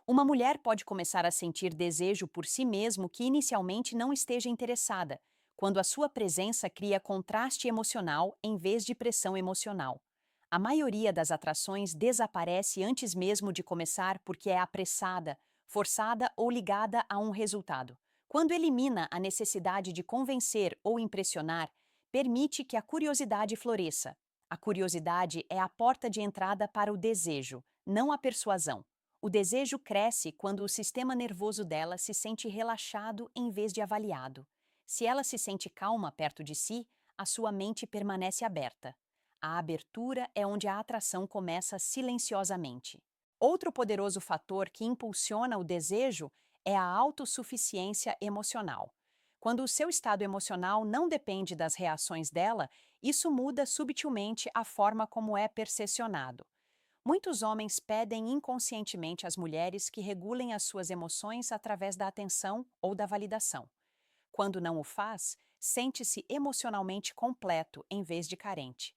Uma mulher pode começar a sentir desejo por si mesmo que inicialmente não esteja interessada, quando a sua presença cria contraste emocional em vez de pressão emocional. A maioria das atrações desaparece antes mesmo de começar porque é apressada, forçada ou ligada a um resultado. Quando elimina a necessidade de convencer ou impressionar, permite que a curiosidade floresça. A curiosidade é a porta de entrada para o desejo, não a persuasão. O desejo cresce quando o sistema nervoso dela se sente relaxado em vez de avaliado. Se ela se sente calma perto de si, a sua mente permanece aberta. A abertura é onde a atração começa silenciosamente. Outro poderoso fator que impulsiona o desejo é a autossuficiência emocional. Quando o seu estado emocional não depende das reações dela, isso muda subtilmente a forma como é percepcionado. Muitos homens pedem inconscientemente às mulheres que regulem as suas emoções através da atenção ou da validação. Quando não o faz, sente-se emocionalmente completo em vez de carente.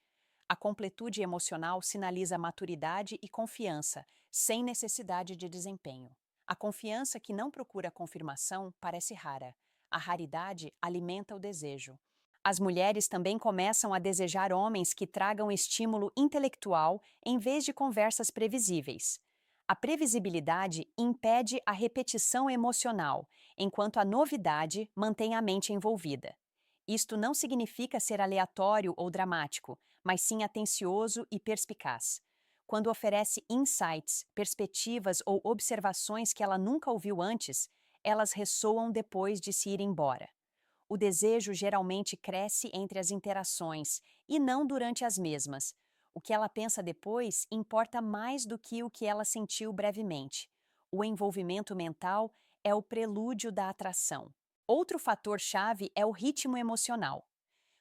A completude emocional sinaliza maturidade e confiança, sem necessidade de desempenho. A confiança que não procura confirmação parece rara. A raridade alimenta o desejo. As mulheres também começam a desejar homens que tragam estímulo intelectual em vez de conversas previsíveis. A previsibilidade impede a repetição emocional, enquanto a novidade mantém a mente envolvida. Isto não significa ser aleatório ou dramático, mas sim atencioso e perspicaz. Quando oferece insights, perspectivas ou observações que ela nunca ouviu antes, elas ressoam depois de se ir embora. O desejo geralmente cresce entre as interações e não durante as mesmas. O que ela pensa depois importa mais do que o que ela sentiu brevemente. O envolvimento mental é o prelúdio da atração. Outro fator-chave é o ritmo emocional.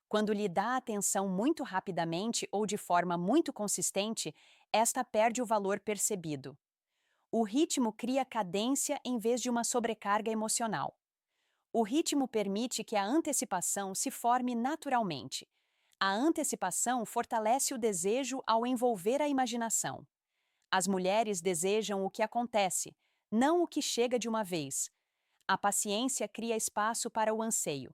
Quando lhe dá atenção muito rapidamente ou de forma muito consistente, esta perde o valor percebido. O ritmo cria cadência em vez de uma sobrecarga emocional. O ritmo permite que a antecipação se forme naturalmente. A antecipação fortalece o desejo ao envolver a imaginação. As mulheres desejam o que acontece, não o que chega de uma vez. A paciência cria espaço para o anseio.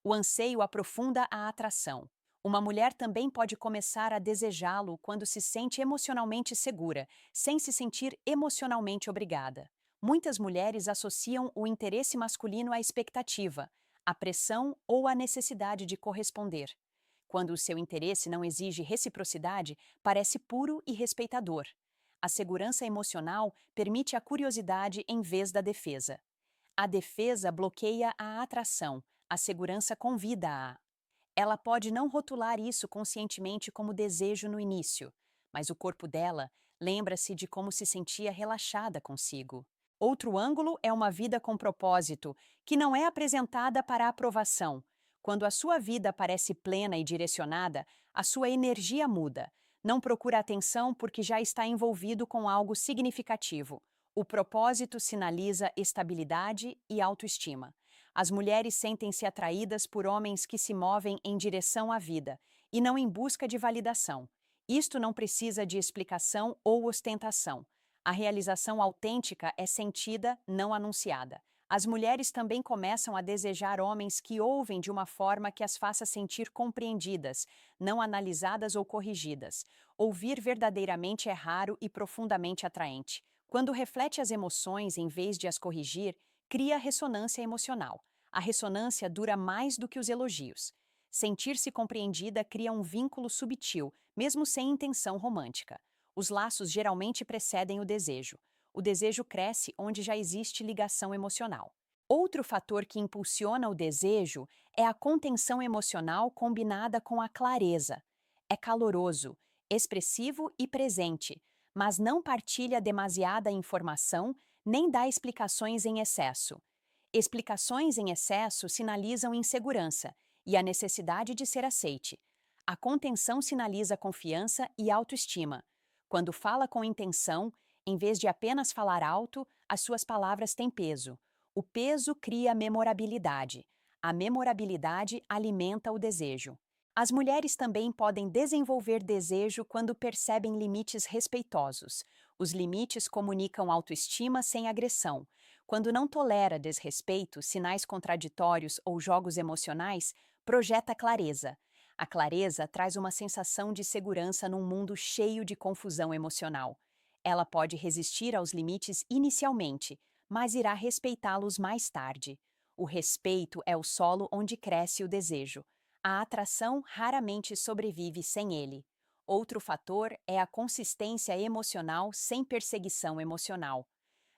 O anseio aprofunda a atração. Uma mulher também pode começar a desejá-lo quando se sente emocionalmente segura, sem se sentir emocionalmente obrigada. Muitas mulheres associam o interesse masculino à expectativa, à pressão ou à necessidade de corresponder. Quando o seu interesse não exige reciprocidade, parece puro e respeitador. A segurança emocional permite a curiosidade em vez da defesa. A defesa bloqueia a atração, a segurança convida-a. Ela pode não rotular isso conscientemente como desejo no início, mas o corpo dela lembra-se de como se sentia relaxada consigo. Outro ângulo é uma vida com propósito, que não é apresentada para aprovação. Quando a sua vida parece plena e direcionada, a sua energia muda. Não procura atenção porque já está envolvido com algo significativo. O propósito sinaliza estabilidade e autoestima. As mulheres sentem-se atraídas por homens que se movem em direção à vida e não em busca de validação. Isto não precisa de explicação ou ostentação. A realização autêntica é sentida, não anunciada. As mulheres também começam a desejar homens que ouvem de uma forma que as faça sentir compreendidas, não analisadas ou corrigidas. Ouvir verdadeiramente é raro e profundamente atraente. Quando reflete as emoções em vez de as corrigir, cria ressonância emocional. A ressonância dura mais do que os elogios. Sentir-se compreendida cria um vínculo subtil, mesmo sem intenção romântica. Os laços geralmente precedem o desejo. O desejo cresce onde já existe ligação emocional. Outro fator que impulsiona o desejo é a contenção emocional combinada com a clareza. É caloroso, expressivo e presente, mas não partilha demasiada informação nem dá explicações em excesso. Explicações em excesso sinalizam insegurança e a necessidade de ser aceite. A contenção sinaliza confiança e autoestima. Quando fala com intenção, em vez de apenas falar alto, as suas palavras têm peso. O peso cria memorabilidade. A memorabilidade alimenta o desejo. As mulheres também podem desenvolver desejo quando percebem limites respeitosos. Os limites comunicam autoestima sem agressão. Quando não tolera desrespeito, sinais contraditórios ou jogos emocionais, projeta clareza. A clareza traz uma sensação de segurança num mundo cheio de confusão emocional. Ela pode resistir aos limites inicialmente, mas irá respeitá-los mais tarde. O respeito é o solo onde cresce o desejo. A atração raramente sobrevive sem ele. Outro fator é a consistência emocional sem perseguição emocional.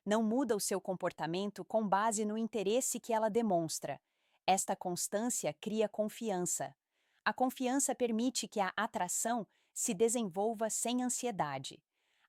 Não muda o seu comportamento com base no interesse que ela demonstra. Esta constância cria confiança. A confiança permite que a atração se desenvolva sem ansiedade.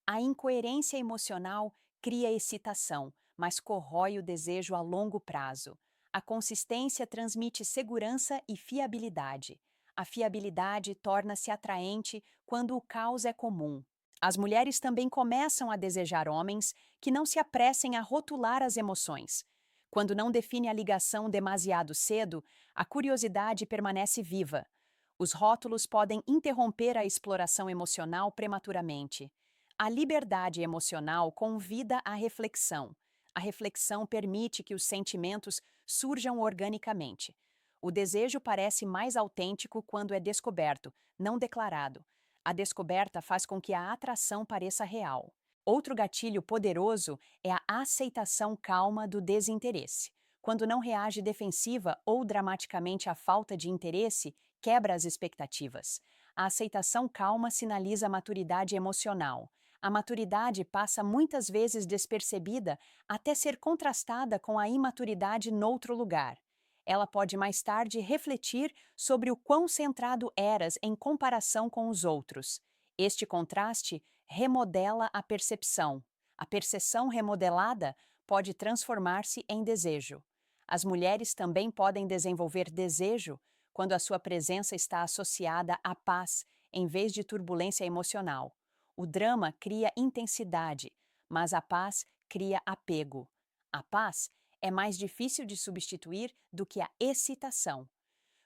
A incoerência emocional cria excitação, mas corrói o desejo a longo prazo. A consistência transmite segurança e fiabilidade. A fiabilidade torna-se atraente quando o caos é comum. As mulheres também começam a desejar homens que não se apressem a rotular as emoções. Quando não define a ligação demasiado cedo, a curiosidade permanece viva. Os rótulos podem interromper a exploração emocional prematuramente. A liberdade emocional convida à reflexão. A reflexão permite que os sentimentos surjam organicamente. O desejo parece mais autêntico quando é descoberto, não declarado. A descoberta faz com que a atração pareça real. Outro gatilho poderoso é a aceitação calma do desinteresse. Quando não reage defensiva ou dramaticamente à falta de interesse, quebra as expectativas. A aceitação calma sinaliza maturidade emocional. A maturidade passa muitas vezes despercebida até ser contrastada com a imaturidade noutro lugar. Ela pode mais tarde refletir sobre o quão centrado eras em comparação com os outros. Este contraste remodela a percepção. A percepção remodelada pode transformar-se em desejo. As mulheres também podem desenvolver desejo quando a sua presença está associada à paz, em vez de turbulência emocional. O drama cria intensidade, mas a paz cria apego. A paz é mais difícil de substituir do que a excitação.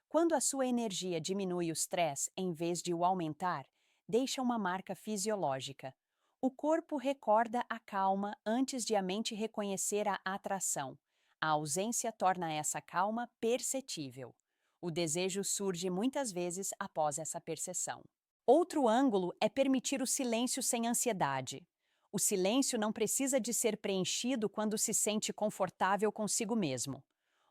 Quando a sua energia diminui o stress em vez de o aumentar, deixa uma marca fisiológica. O corpo recorda a calma antes de a mente reconhecer a atração. A ausência torna essa calma perceptível. O desejo surge muitas vezes após essa percepção. Outro ângulo é permitir o silêncio sem ansiedade. O silêncio não precisa de ser preenchido quando se sente confortável consigo mesmo.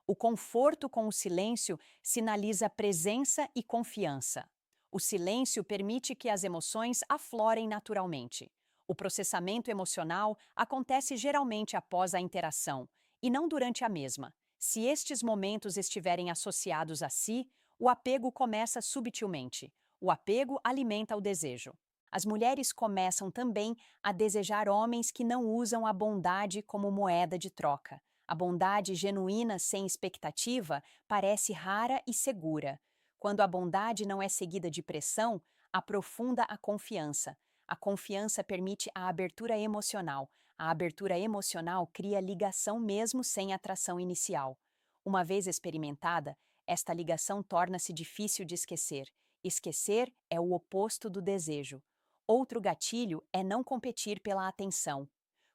O conforto com o silêncio sinaliza presença e confiança. O silêncio permite que as emoções aflorem naturalmente. O processamento emocional acontece geralmente após a interação, e não durante a mesma. Se estes momentos estiverem associados a si, o apego começa subtilmente. O apego alimenta o desejo. As mulheres começam também a desejar homens que não usam a bondade como moeda de troca. A bondade genuína sem expectativa parece rara e segura. Quando a bondade não é seguida de pressão, aprofunda a confiança. A confiança permite a abertura emocional. A abertura emocional cria ligação mesmo sem atração inicial. Uma vez experimentada, esta ligação torna-se difícil de esquecer. Esquecer é o oposto do desejo. Outro gatilho é não competir pela atenção.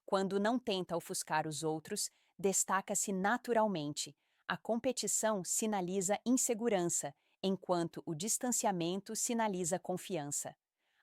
Quando não tenta ofuscar os outros, destaca-se naturalmente. A competição sinaliza insegurança, enquanto o distanciamento sinaliza confiança.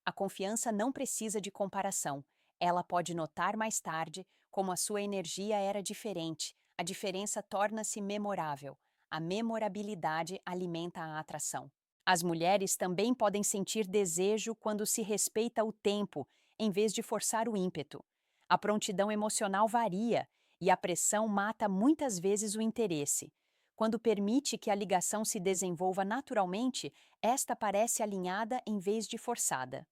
A confiança não precisa de comparação. Ela pode notar mais tarde como a sua energia era diferente. A diferença torna-se memorável. A memorabilidade alimenta a atração. As mulheres também podem sentir desejo quando se respeita o tempo, em vez de forçar o ímpeto. A prontidão emocional varia e a pressão mata muitas vezes o interesse. Quando permite que a ligação se desenvolva naturalmente, esta parece alinhada em vez de forçada.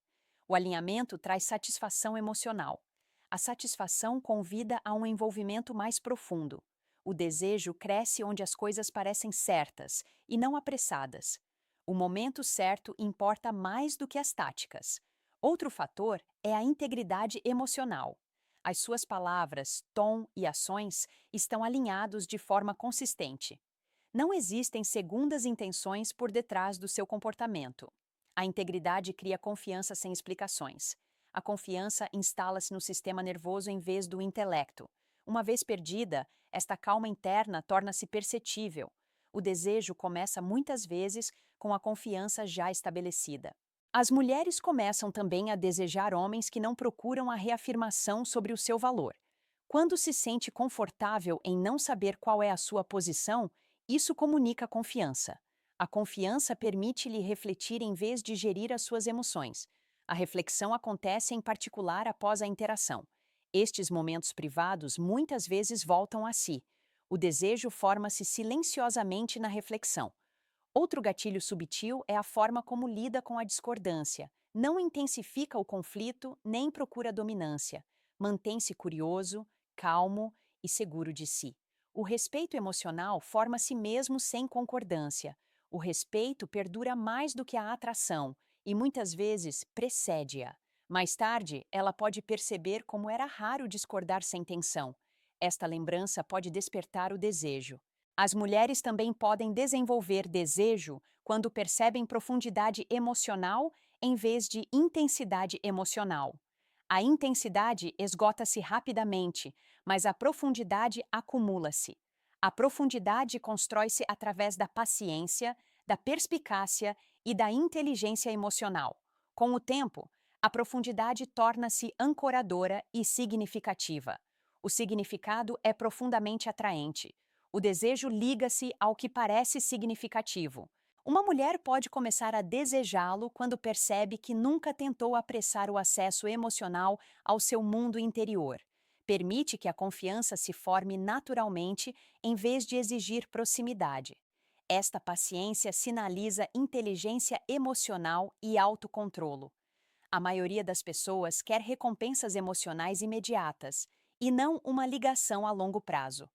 O alinhamento traz satisfação emocional. A satisfação convida a um envolvimento mais profundo. O desejo cresce onde as coisas parecem certas e não apressadas. O momento certo importa mais do que as táticas. Outro fator é a integridade emocional. As suas palavras, tom e ações estão alinhados de forma consistente. Não existem segundas intenções por detrás do seu comportamento. A integridade cria confiança sem explicações. A confiança instala-se no sistema nervoso em vez do intelecto. Uma vez perdida, esta calma interna torna-se perceptível. O desejo começa muitas vezes com a confiança já estabelecida. As mulheres começam também a desejar homens que não procuram a reafirmação sobre o seu valor. Quando se sente confortável em não saber qual é a sua posição, isso comunica confiança. A confiança permite-lhe refletir em vez de gerir as suas emoções. A reflexão acontece em particular após a interação. Estes momentos privados muitas vezes voltam a si. O desejo forma-se silenciosamente na reflexão. Outro gatilho subtil é a forma como lida com a discordância. Não intensifica o conflito nem procura dominância. Mantém-se curioso, calmo e seguro de si. O respeito emocional forma-se mesmo sem concordância. O respeito perdura mais do que a atração e muitas vezes precede-a. Mais tarde, ela pode perceber como era raro discordar sem tensão. Esta lembrança pode despertar o desejo. As mulheres também podem desenvolver desejo quando percebem profundidade emocional em vez de intensidade emocional. A intensidade esgota-se rapidamente, mas a profundidade acumula-se. A profundidade constrói-se através da paciência, da perspicácia e da inteligência emocional. Com o tempo, a profundidade torna-se ancoradora e significativa. O significado é profundamente atraente. O desejo liga-se ao que parece significativo. Uma mulher pode começar a desejá-lo quando percebe que nunca tentou apressar o acesso emocional ao seu mundo interior. Permite que a confiança se forme naturalmente em vez de exigir proximidade. Esta paciência sinaliza inteligência emocional e autocontrolo. A maioria das pessoas quer recompensas emocionais imediatas e não uma ligação a longo prazo.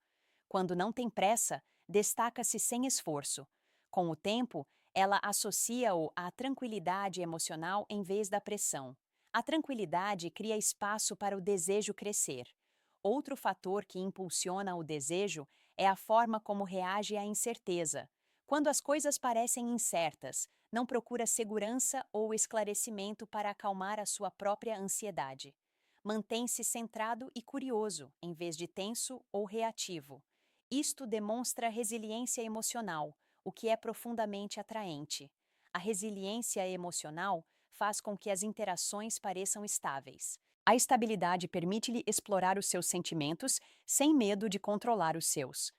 Quando não tem pressa, destaca-se sem esforço. Com o tempo, ela associa-o à tranquilidade emocional em vez da pressão. A tranquilidade cria espaço para o desejo crescer. Outro fator que impulsiona o desejo é a forma como reage à incerteza. Quando as coisas parecem incertas, não procura segurança ou esclarecimento para acalmar a sua própria ansiedade. Mantém-se centrado e curioso, em vez de tenso ou reativo. Isto demonstra resiliência emocional, o que é profundamente atraente. A resiliência emocional faz com que as interações pareçam estáveis. A estabilidade permite-lhe explorar os seus sentimentos sem medo de controlar os seus.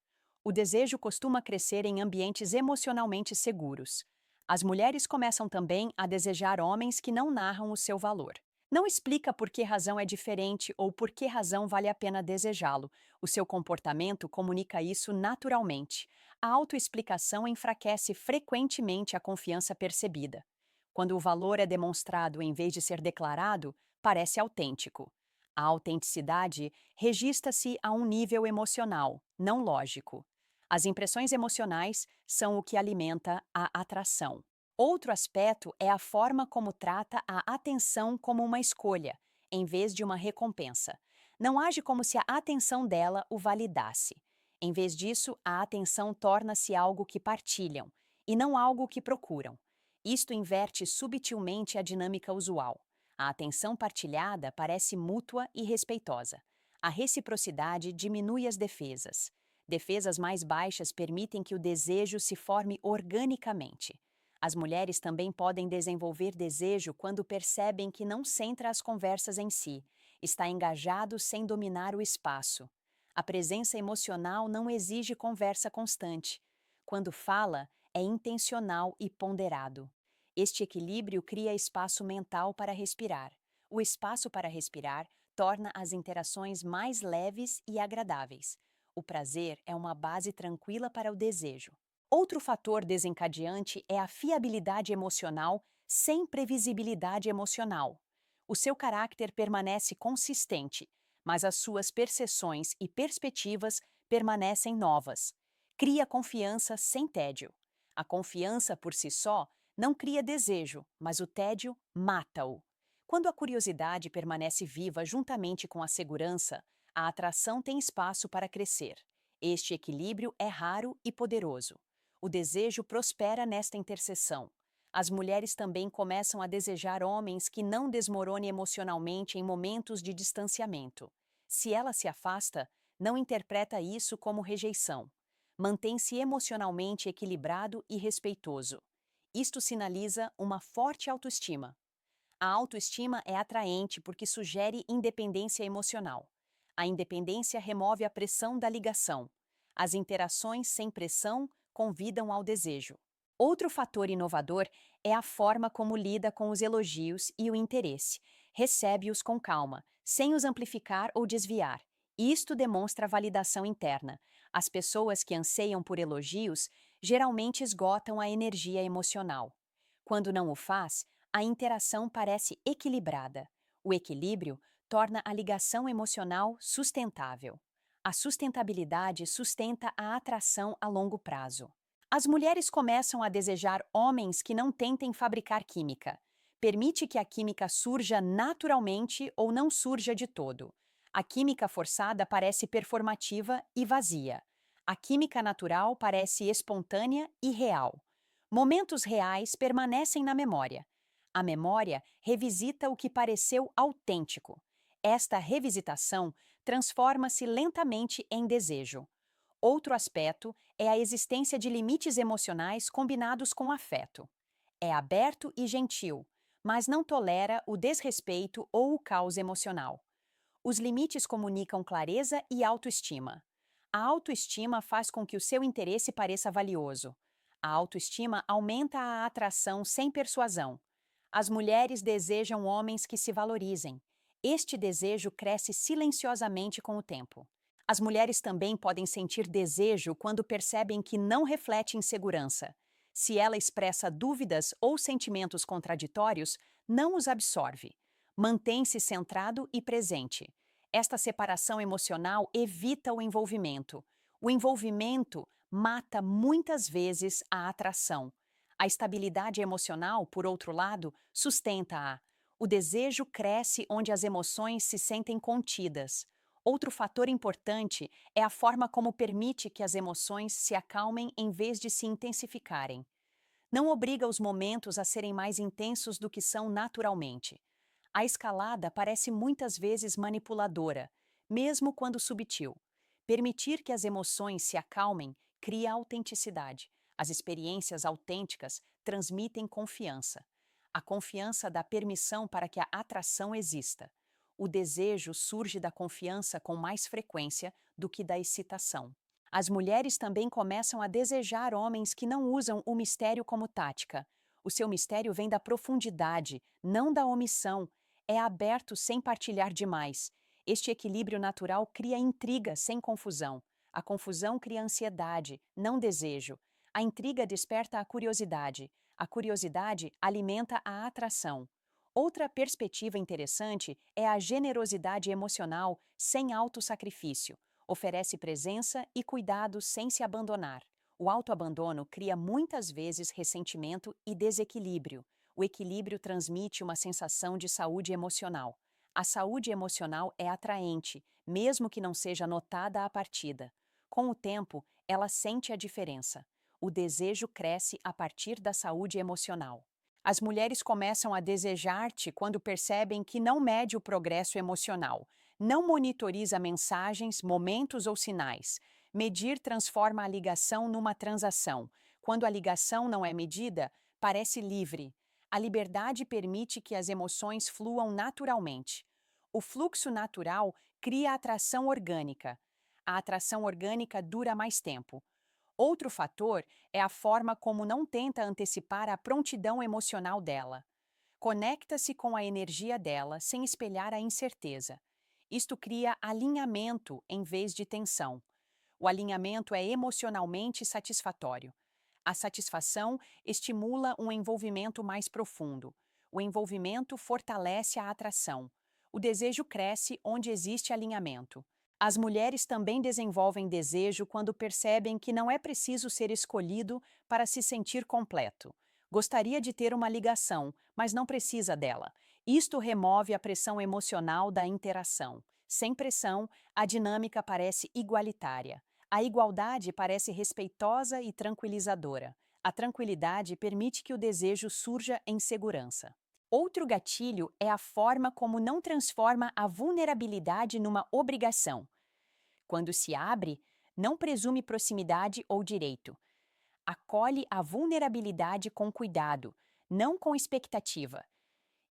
O desejo costuma crescer em ambientes emocionalmente seguros. As mulheres começam também a desejar homens que não narram o seu valor. Não explica por que razão é diferente ou por que razão vale a pena desejá-lo. O seu comportamento comunica isso naturalmente. A autoexplicação enfraquece frequentemente a confiança percebida. Quando o valor é demonstrado em vez de ser declarado, parece autêntico. A autenticidade registra-se a um nível emocional, não lógico. As impressões emocionais são o que alimenta a atração. Outro aspecto é a forma como trata a atenção como uma escolha, em vez de uma recompensa. Não age como se a atenção dela o validasse. Em vez disso, a atenção torna-se algo que partilham, e não algo que procuram. Isto inverte subtilmente a dinâmica usual. A atenção partilhada parece mútua e respeitosa. A reciprocidade diminui as defesas. Defesas mais baixas permitem que o desejo se forme organicamente. As mulheres também podem desenvolver desejo quando percebem que não centra as conversas em si, está engajado sem dominar o espaço. A presença emocional não exige conversa constante. Quando fala, é intencional e ponderado. Este equilíbrio cria espaço mental para respirar. O espaço para respirar torna as interações mais leves e agradáveis. O prazer é uma base tranquila para o desejo. Outro fator desencadeante é a fiabilidade emocional sem previsibilidade emocional. O seu caráter permanece consistente, mas as suas percepções e perspectivas permanecem novas. Cria confiança sem tédio. A confiança por si só não cria desejo, mas o tédio mata-o. Quando a curiosidade permanece viva juntamente com a segurança, a atração tem espaço para crescer. Este equilíbrio é raro e poderoso. O desejo prospera nesta interseção. As mulheres também começam a desejar homens que não desmoronem emocionalmente em momentos de distanciamento. Se ela se afasta, não interpreta isso como rejeição. Mantém-se emocionalmente equilibrado e respeitoso. Isto sinaliza uma forte autoestima. A autoestima é atraente porque sugere independência emocional. A independência remove a pressão da ligação. As interações sem pressão convidam ao desejo. Outro fator inovador é a forma como lida com os elogios e o interesse. Recebe-os com calma, sem os amplificar ou desviar. Isto demonstra validação interna. As pessoas que anseiam por elogios geralmente esgotam a energia emocional. Quando não o faz, a interação parece equilibrada. O equilíbrio torna a ligação emocional sustentável. A sustentabilidade sustenta a atração a longo prazo. As mulheres começam a desejar homens que não tentem fabricar química. Permite que a química surja naturalmente ou não surja de todo. A química forçada parece performativa e vazia. A química natural parece espontânea e real. Momentos reais permanecem na memória. A memória revisita o que pareceu autêntico. Esta revisitação transforma-se lentamente em desejo. Outro aspecto é a existência de limites emocionais combinados com afeto. É aberto e gentil, mas não tolera o desrespeito ou o caos emocional. Os limites comunicam clareza e autoestima. A autoestima faz com que o seu interesse pareça valioso. A autoestima aumenta a atração sem persuasão. As mulheres desejam homens que se valorizem. Este desejo cresce silenciosamente com o tempo. As mulheres também podem sentir desejo quando percebem que não reflete insegurança. Se ela expressa dúvidas ou sentimentos contraditórios, não os absorve. Mantém-se centrado e presente. Esta separação emocional evita o envolvimento. O envolvimento mata muitas vezes a atração. A estabilidade emocional, por outro lado, sustenta-a. O desejo cresce onde as emoções se sentem contidas. Outro fator importante é a forma como permite que as emoções se acalmem em vez de se intensificarem. Não obriga os momentos a serem mais intensos do que são naturalmente. A escalada parece muitas vezes manipuladora, mesmo quando subtil. Permitir que as emoções se acalmem cria autenticidade. As experiências autênticas transmitem confiança. A confiança dá permissão para que a atração exista. O desejo surge da confiança com mais frequência do que da excitação. As mulheres também começam a desejar homens que não usam o mistério como tática. O seu mistério vem da profundidade, não da omissão. É aberto sem partilhar demais. Este equilíbrio natural cria intriga sem confusão. A confusão cria ansiedade, não desejo. A intriga desperta a curiosidade. A curiosidade alimenta a atração. Outra perspectiva interessante é a generosidade emocional sem autossacrifício. Oferece presença e cuidado sem se abandonar. O autoabandono cria muitas vezes ressentimento e desequilíbrio. O equilíbrio transmite uma sensação de saúde emocional. A saúde emocional é atraente, mesmo que não seja notada à partida. Com o tempo, ela sente a diferença. O desejo cresce a partir da saúde emocional. As mulheres começam a desejar-te quando percebem que não mede o progresso emocional, não monitoriza mensagens, momentos ou sinais. Medir transforma a ligação numa transação. Quando a ligação não é medida, parece livre. A liberdade permite que as emoções fluam naturalmente. O fluxo natural cria atração orgânica. A atração orgânica dura mais tempo. Outro fator é a forma como não tenta antecipar a prontidão emocional dela. Conecta-se com a energia dela sem espelhar a incerteza. Isto cria alinhamento em vez de tensão. O alinhamento é emocionalmente satisfatório. A satisfação estimula um envolvimento mais profundo. O envolvimento fortalece a atração. O desejo cresce onde existe alinhamento. As mulheres também desenvolvem desejo quando percebem que não é preciso ser escolhido para se sentir completo. Gostaria de ter uma ligação, mas não precisa dela. Isto remove a pressão emocional da interação. Sem pressão, a dinâmica parece igualitária. A igualdade parece respeitosa e tranquilizadora. A tranquilidade permite que o desejo surja em segurança. Outro gatilho é a forma como não transforma a vulnerabilidade numa obrigação. Quando se abre, não presume proximidade ou direito. Acolhe a vulnerabilidade com cuidado, não com expectativa.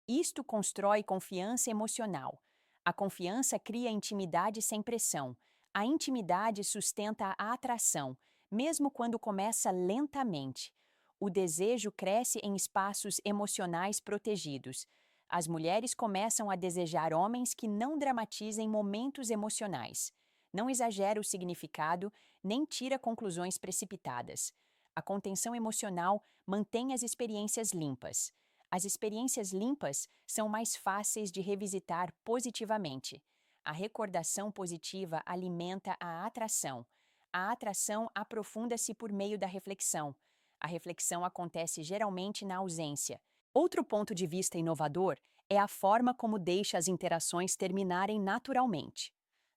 Isto constrói confiança emocional. A confiança cria intimidade sem pressão. A intimidade sustenta a atração, mesmo quando começa lentamente. O desejo cresce em espaços emocionais protegidos. As mulheres começam a desejar homens que não dramatizem momentos emocionais. Não exagera o significado, nem tira conclusões precipitadas. A contenção emocional mantém as experiências limpas. As experiências limpas são mais fáceis de revisitar positivamente. A recordação positiva alimenta a atração. A atração aprofunda-se por meio da reflexão. A reflexão acontece geralmente na ausência. Outro ponto de vista inovador é a forma como deixa as interações terminarem naturalmente.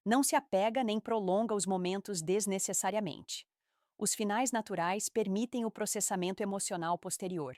Não se apega nem prolonga os momentos desnecessariamente. Os finais naturais permitem o processamento emocional posterior.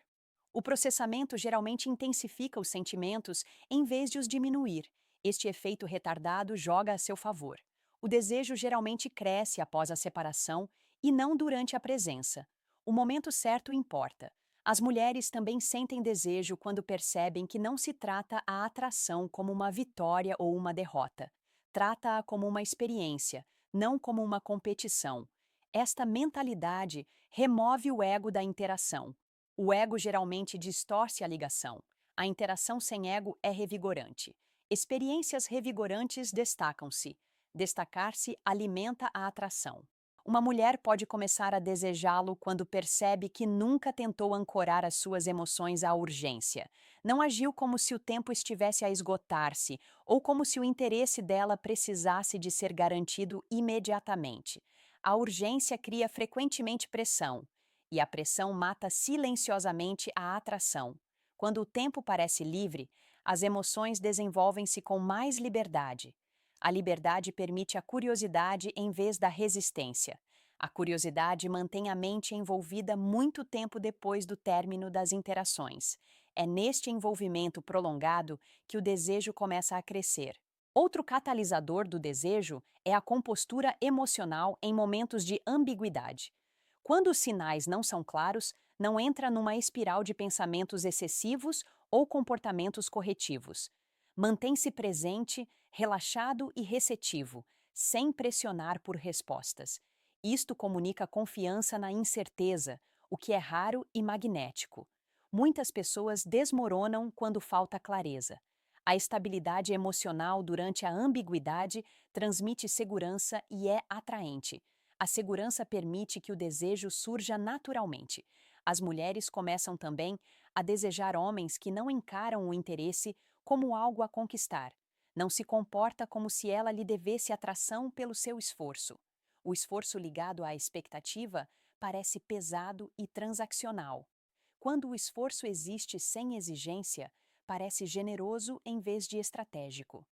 O processamento geralmente intensifica os sentimentos em vez de os diminuir. Este efeito retardado joga a seu favor. O desejo geralmente cresce após a separação e não durante a presença. O momento certo importa. As mulheres também sentem desejo quando percebem que não se trata a atração como uma vitória ou uma derrota. Trata-a como uma experiência, não como uma competição. Esta mentalidade remove o ego da interação. O ego geralmente distorce a ligação. A interação sem ego é revigorante. Experiências revigorantes destacam-se. Destacar-se alimenta a atração. Uma mulher pode começar a desejá-lo quando percebe que nunca tentou ancorar as suas emoções à urgência. Não agiu como se o tempo estivesse a esgotar-se ou como se o interesse dela precisasse de ser garantido imediatamente. A urgência cria frequentemente pressão, e a pressão mata silenciosamente a atração. Quando o tempo parece livre, as emoções desenvolvem-se com mais liberdade. A liberdade permite a curiosidade em vez da resistência. A curiosidade mantém a mente envolvida muito tempo depois do término das interações. É neste envolvimento prolongado que o desejo começa a crescer. Outro catalisador do desejo é a compostura emocional em momentos de ambiguidade. Quando os sinais não são claros, não entra numa espiral de pensamentos excessivos ou comportamentos corretivos. Mantém-se presente, relaxado e receptivo, sem pressionar por respostas. Isto comunica confiança na incerteza, o que é raro e magnético. Muitas pessoas desmoronam quando falta clareza. A estabilidade emocional durante a ambiguidade transmite segurança e é atraente. A segurança permite que o desejo surja naturalmente. As mulheres começam também a desejar homens que não encaram o interesse como algo a conquistar. Não se comporta como se ela lhe devesse atração pelo seu esforço. O esforço ligado à expectativa parece pesado e transacional. Quando o esforço existe sem exigência, parece generoso em vez de estratégico.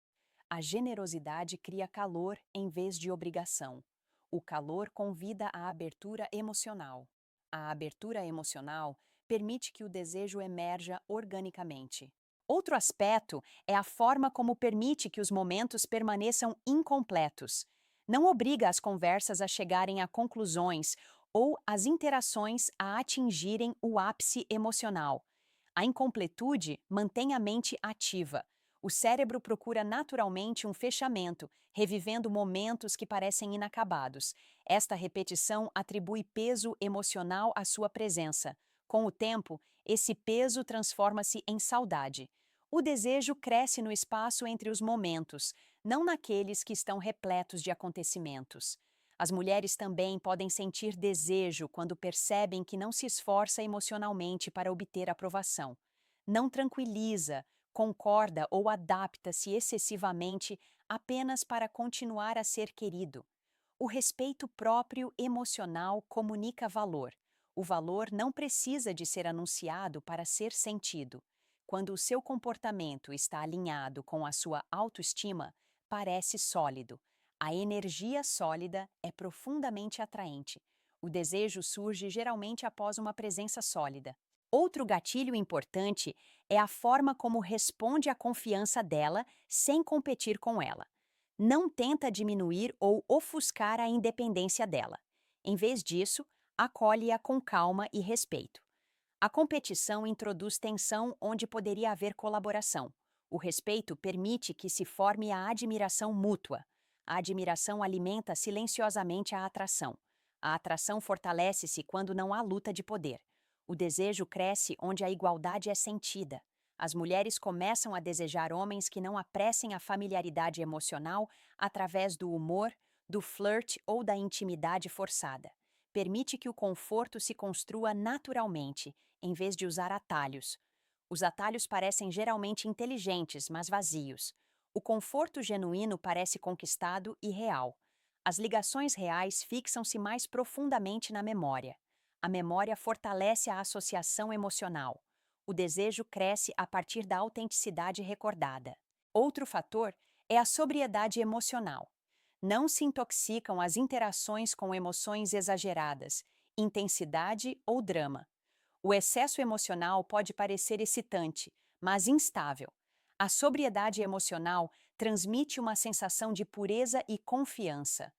A generosidade cria calor em vez de obrigação. O calor convida à abertura emocional. A abertura emocional permite que o desejo emerja organicamente. Outro aspecto é a forma como permite que os momentos permaneçam incompletos. Não obriga as conversas a chegarem a conclusões ou as interações a atingirem o ápice emocional. A incompletude mantém a mente ativa. O cérebro procura naturalmente um fechamento, revivendo momentos que parecem inacabados. Esta repetição atribui peso emocional à sua presença. Com o tempo, esse peso transforma-se em saudade. O desejo cresce no espaço entre os momentos, não naqueles que estão repletos de acontecimentos. As mulheres também podem sentir desejo quando percebem que não se esforça emocionalmente para obter aprovação. Não tranquiliza, concorda ou adapta-se excessivamente apenas para continuar a ser querido. O respeito próprio emocional comunica valor. O valor não precisa de ser anunciado para ser sentido. Quando o seu comportamento está alinhado com a sua autoestima, parece sólido. A energia sólida é profundamente atraente. O desejo surge geralmente após uma presença sólida. Outro gatilho importante é a forma como responde à confiança dela sem competir com ela. Não tenta diminuir ou ofuscar a independência dela. Em vez disso, acolhe-a com calma e respeito. A competição introduz tensão onde poderia haver colaboração. O respeito permite que se forme a admiração mútua. A admiração alimenta silenciosamente a atração. A atração fortalece-se quando não há luta de poder. O desejo cresce onde a igualdade é sentida. As mulheres começam a desejar homens que não apressem a familiaridade emocional através do humor, do flerte ou da intimidade forçada. Permite que o conforto se construa naturalmente, em vez de usar atalhos. Os atalhos parecem geralmente inteligentes, mas vazios. O conforto genuíno parece conquistado e real. As ligações reais fixam-se mais profundamente na memória. A memória fortalece a associação emocional. O desejo cresce a partir da autenticidade recordada. Outro fator é a sobriedade emocional. Não se intoxicam as interações com emoções exageradas, intensidade ou drama. O excesso emocional pode parecer excitante, mas instável. A sobriedade emocional transmite uma sensação de pureza e confiança.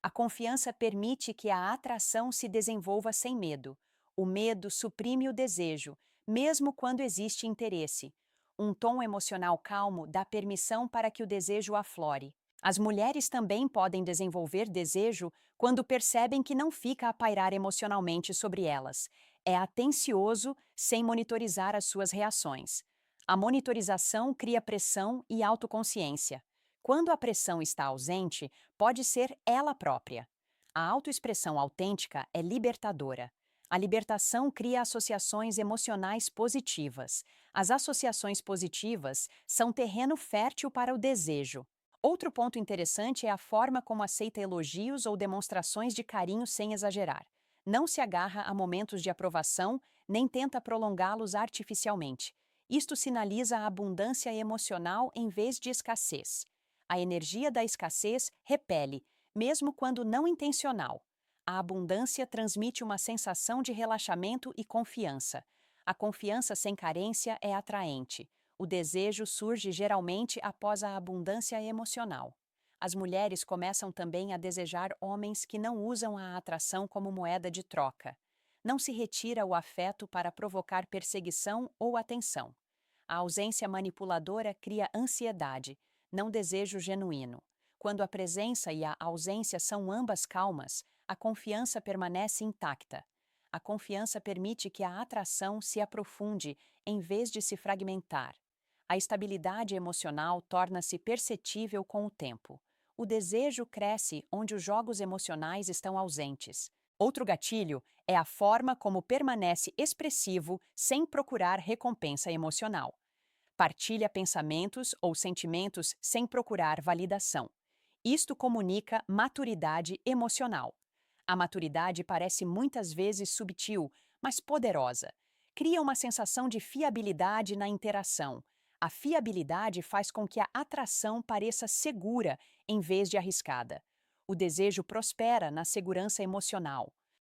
A confiança permite que a atração se desenvolva sem medo. O medo suprime o desejo, mesmo quando existe interesse. Um tom emocional calmo dá permissão para que o desejo aflore. As mulheres também podem desenvolver desejo quando percebem que não fica a pairar emocionalmente sobre elas. É atencioso sem monitorizar as suas reações. A monitorização cria pressão e autoconsciência. Quando a pressão está ausente, pode ser ela própria. A autoexpressão autêntica é libertadora. A libertação cria associações emocionais positivas. As associações positivas são terreno fértil para o desejo. Outro ponto interessante é a forma como aceita elogios ou demonstrações de carinho sem exagerar. Não se agarra a momentos de aprovação, nem tenta prolongá-los artificialmente. Isto sinaliza a abundância emocional em vez de escassez. A energia da escassez repele, mesmo quando não intencional. A abundância transmite uma sensação de relaxamento e confiança. A confiança sem carência é atraente. O desejo surge geralmente após a abundância emocional. As mulheres começam também a desejar homens que não usam a atração como moeda de troca. Não se retira o afeto para provocar perseguição ou atenção. A ausência manipuladora cria ansiedade, não desejo genuíno. Quando a presença e a ausência são ambas calmas, a confiança permanece intacta. A confiança permite que a atração se aprofunde em vez de se fragmentar. A estabilidade emocional torna-se perceptível com o tempo. O desejo cresce onde os jogos emocionais estão ausentes. Outro gatilho é a forma como permanece expressivo sem procurar recompensa emocional. Partilha pensamentos ou sentimentos sem procurar validação. Isto comunica maturidade emocional. A maturidade parece muitas vezes subtil, mas poderosa. Cria uma sensação de fiabilidade na interação. A fiabilidade faz com que a atração pareça segura em vez de arriscada. O desejo prospera na segurança emocional.